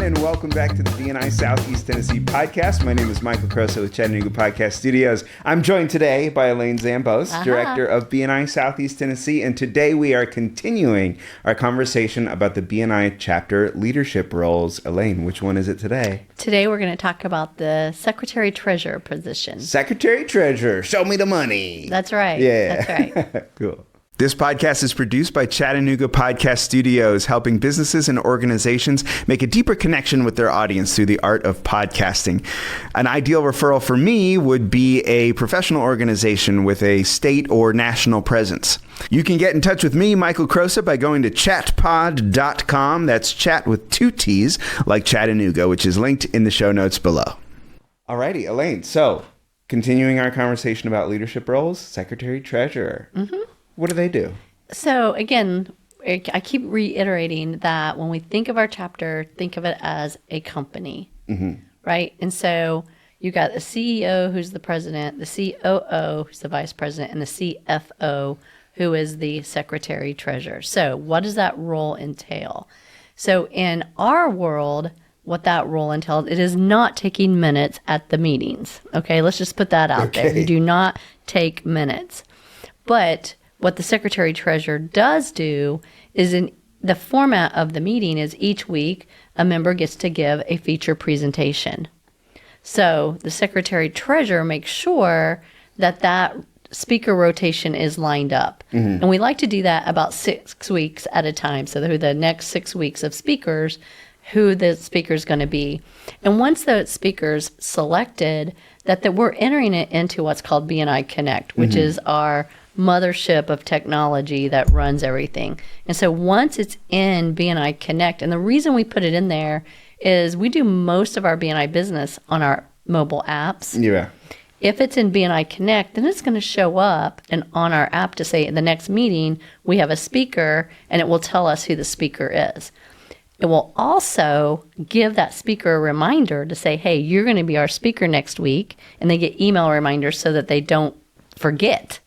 and welcome back to the BNI Southeast Tennessee podcast. My name is Michael Crosa with Chattanooga Podcast Studios. I'm joined today by Elaine Zambos, Director of BNI Southeast Tennessee, and today we are continuing our conversation about the BNI chapter leadership roles. Elaine, which one is it today? Today we're going to talk about the Secretary-Treasurer position. Secretary-Treasurer, show me the money. That's right. Yeah. That's right. Cool. This podcast is produced by Chattanooga Podcast Studios, helping businesses and organizations make a deeper connection with their audience through the art of podcasting. An ideal referral for me would be a professional organization with a state or national presence. You can get in touch with me, Michael Crosa, by going to chatpod.com. That's chat with two T's, like Chattanooga, which is linked in the show notes below. Alrighty, Elaine. So, continuing our conversation about leadership roles, Secretary-Treasurer. Mm-hmm. What do they do? So again, I keep reiterating that when we think of our chapter, think of it as a company, right? And so you got the CEO, who's the president, the COO, who's the vice president, and the CFO, who is the secretary treasurer. So what does that role entail? So in our world, what that role entails, it is not taking minutes at the meetings. Okay, let's just put that out there. You do not take minutes. But what the Secretary-Treasurer does do is, in the format of the meeting, is each week a member gets to give a feature presentation. So the Secretary-Treasurer makes sure that that speaker rotation is lined up. And we like to do that about 6 weeks at a time. So the next 6 weeks of speakers, who the speaker is going to be. And once the speaker's selected, that we're entering it into what's called BNI Connect, which is our mothership of technology that runs everything. And so once it's in BNI Connect, and the reason we put it in there is we do most of our BNI business on our mobile apps. Yeah. If it's in BNI Connect, then it's going to show up and on our app to say, in the next meeting, we have a speaker, and it will tell us who the speaker is. It will also give that speaker a reminder to say, hey, you're going to be our speaker next week, and they get email reminders so that they don't forget.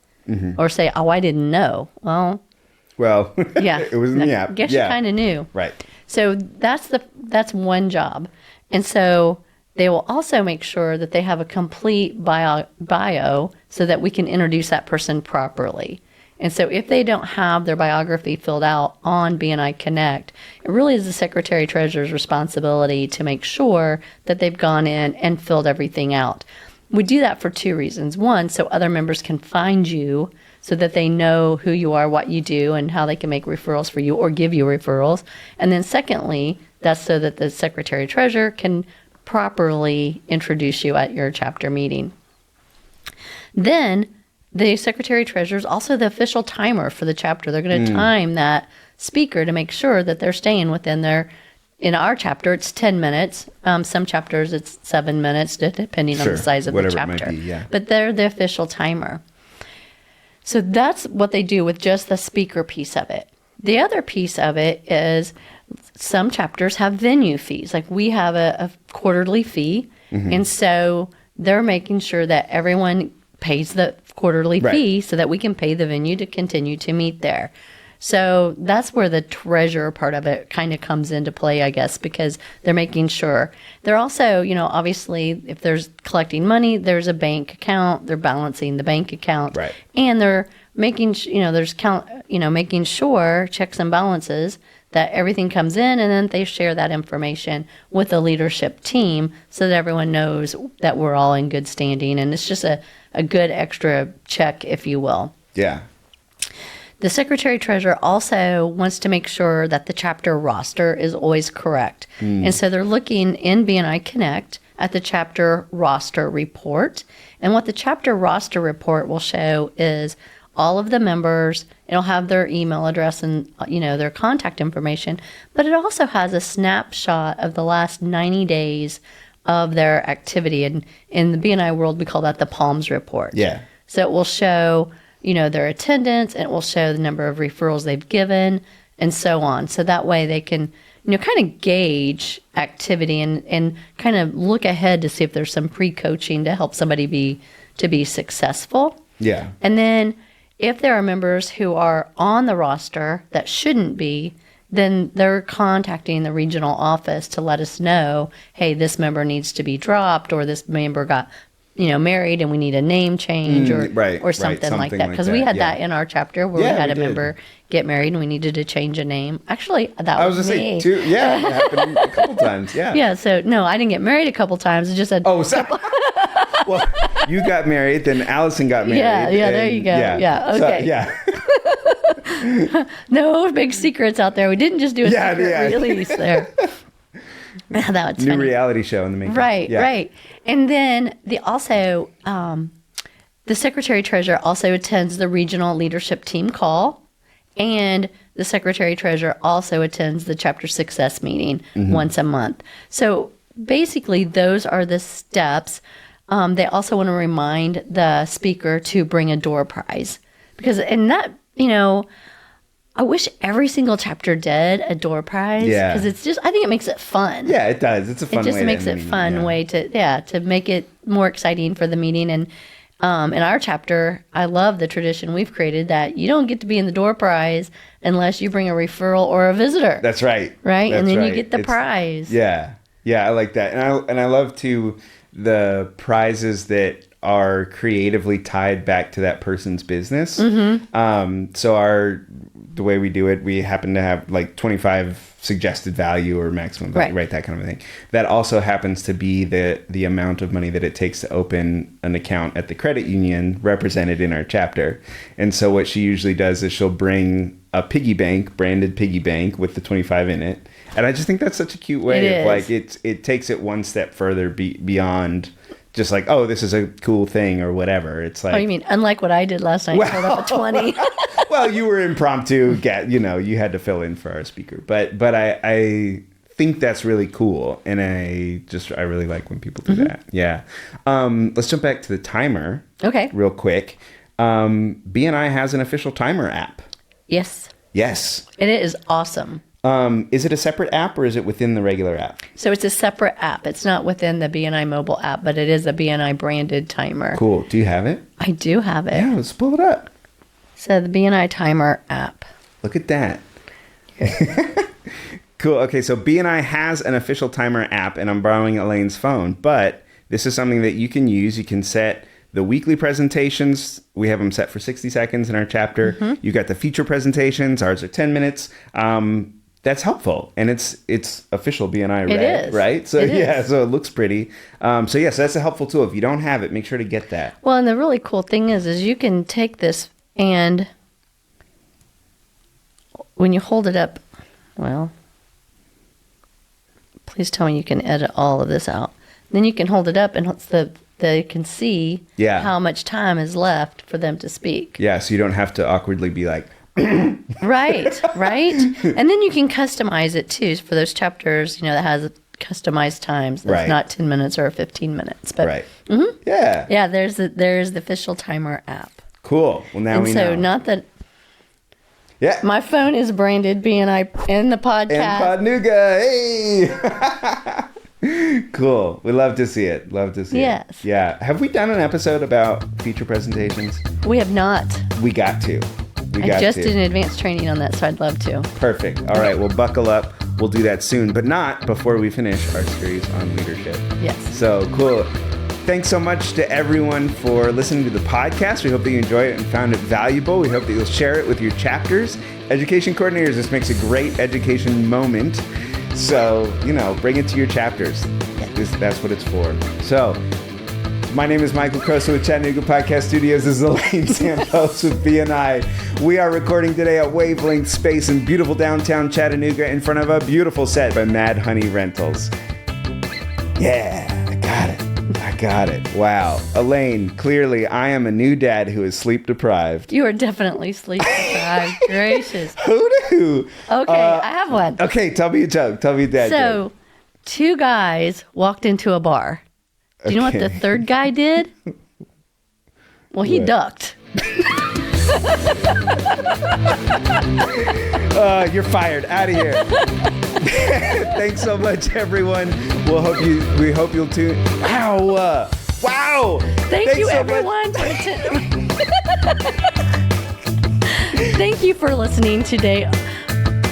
Or say, oh, I didn't know. Well, yeah, it was in the app. I guess you kind of knew. Right. So that's one job. And so they will also make sure that they have a complete bio so that we can introduce that person properly. And so if they don't have their biography filled out on BNI Connect, it really is the Secretary-Treasurer's responsibility to make sure that they've gone in and filled everything out. We do that for two reasons. One, so other members can find you so that they know who you are, what you do, and how they can make referrals for you or give you referrals. And then secondly, that's so that the Secretary-Treasurer can properly introduce you at your chapter meeting. Then the Secretary-Treasurer is also the official timer for the chapter. They're going to time that speaker to make sure that they're staying within their. In our chapter, it's 10 minutes. Some chapters, it's 7 minutes, depending on the size of the chapter. It might be, yeah. But they're the official timer. So that's what they do with just the speaker piece of it. The other piece of it is some chapters have venue fees. Like we have a quarterly fee. And so they're making sure that everyone pays the quarterly fee so that we can pay the venue to continue to meet there. So that's where the treasurer part of it kind of comes into play, I guess, because they're making sure. They're also, obviously, if there's collecting money, there's a bank account. They're balancing the bank account. Right. And they're making, making sure, checks and balances, that everything comes in, and then they share that information with the leadership team so that everyone knows that we're all in good standing. And it's just a good extra check, if you will. Yeah. The Secretary-Treasurer also wants to make sure that the chapter roster is always correct. And so they're looking in BNI Connect at the chapter roster report. And what the chapter roster report will show is all of the members. It'll have their email address and, their contact information. But it also has a snapshot of the last 90 days of their activity. And in the BNI world, we call that the PALMS report. Yeah. So it will show their attendance, and it will show the number of referrals they've given, and so on. So that way they can, kind of gauge activity and kind of look ahead to see if there's some pre-coaching to help somebody be successful. Yeah. And then if there are members who are on the roster that shouldn't be, then they're contacting the regional office to let us know, hey, this member needs to be dropped, or this member got, married and we need a name change or something like that. Because we had that in our chapter where we had a member get married and we needed to change a name. Actually, that was me. I was going to say, too. Yeah, it happened a couple times. Yeah. Yeah. So, no, I didn't get married a couple times. It just had well, you got married, then Allison got married. Yeah, there you go. Yeah, okay. So, no big secrets out there. We didn't just do a secret release there. That was new funny. reality show in the making. Right. And then the secretary-treasurer also attends the regional leadership team call, and the secretary-treasurer also attends the chapter success meeting once a month. So basically, those are the steps. They also want to remind the speaker to bring a door prize, because I wish every single chapter did a door prize, because I think it makes it fun. Yeah, it does. It's a fun way. It just makes it fun way to make it more exciting for the meeting. And in our chapter, I love the tradition we've created that you don't get to be in the door prize unless you bring a referral or a visitor. That's right. Right? And then you get the prize. Yeah. Yeah, I like that. And I love too the prizes that are creatively tied back to that person's business. So the way we do it, we happen to have like 25 suggested value or maximum value, right? That kind of a thing. That also happens to be the amount of money that it takes to open an account at the credit union represented in our chapter. And so what she usually does is she'll bring a piggy bank, branded piggy bank with the 25 in it. And I just think that's such a cute way of like, it takes it one step further beyond just like, oh, this is a cool thing or whatever. It's like, you mean unlike what I did last night, pulled up a 20. Well, you were impromptu. You had to fill in for our speaker, but I think that's really cool, and I really like when people do that. Yeah. Let's jump back to the timer. Okay. Real quick. BNI has an official timer app. Yes. And it is awesome. Is it a separate app or is it within the regular app? So it's a separate app. It's not within the BNI mobile app, but it is a BNI branded timer. Cool. Do you have it? I do have it. Yeah, let's pull it up. So the BNI timer app. Look at that. Cool. Okay, so BNI has an official timer app, and I'm borrowing Elaine's phone, but this is something that you can use. You can set the weekly presentations. We have them set for 60 seconds in our chapter. You got the feature presentations. Ours are 10 minutes. That's helpful, and it's official BNI red, right? So so it looks pretty. So that's a helpful tool. If you don't have it, make sure to get that. Well, and the really cool thing is you can take this and when you hold it up, well, please tell me you can edit all of this out. Then you can hold it up and they can see how much time is left for them to speak. Yeah, so you don't have to awkwardly be like, right. And then you can customize it too for those chapters, that has customized times. That's not 10 minutes or 15 minutes. But yeah, there's the official timer app. Cool. Well, now we know. So not that. Yeah. My phone is branded BNI in the podcast. And Podnuga. Hey. Cool. We love to see it. Yes. Yeah. Have we done an episode about feature presentations? We have not. We got to. I just did an advanced training on that, so I'd love to. Perfect. All right. Well, buckle up. We'll do that soon, but not before we finish our series on leadership. Yes. So cool. Thanks so much to everyone for listening to the podcast. We hope that you enjoyed it and found it valuable. We hope that you'll share it with your chapters. Education coordinators, this makes a great education moment. So, bring it to your chapters. That's what it's for. So, my name is Michael Crosa with Chattanooga Podcast Studios. This is Elaine Zambos with BNI. We are recording today at Wavelength Space in beautiful downtown Chattanooga in front of a beautiful set by Mad Honey Rentals. Yeah, I got it. Wow. Elaine, clearly I am a new dad who is sleep deprived. You are definitely sleep deprived. Gracious. Who knew? Okay, I have one. Okay, tell me a joke. Tell me a dad joke. So, two guys walked into a bar. Do you know what the third guy did? Well, he ducked. You're fired. Out of here. Thanks so much, everyone. We hope you'll tune. Ow! Wow! Thanks you, so everyone. Thank you for listening today.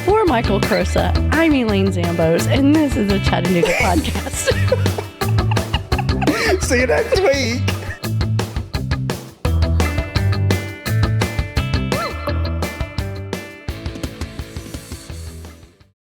For Michael Crosa, I'm Elaine Zambos, and this is the Chattanooga Podcast. See you next week.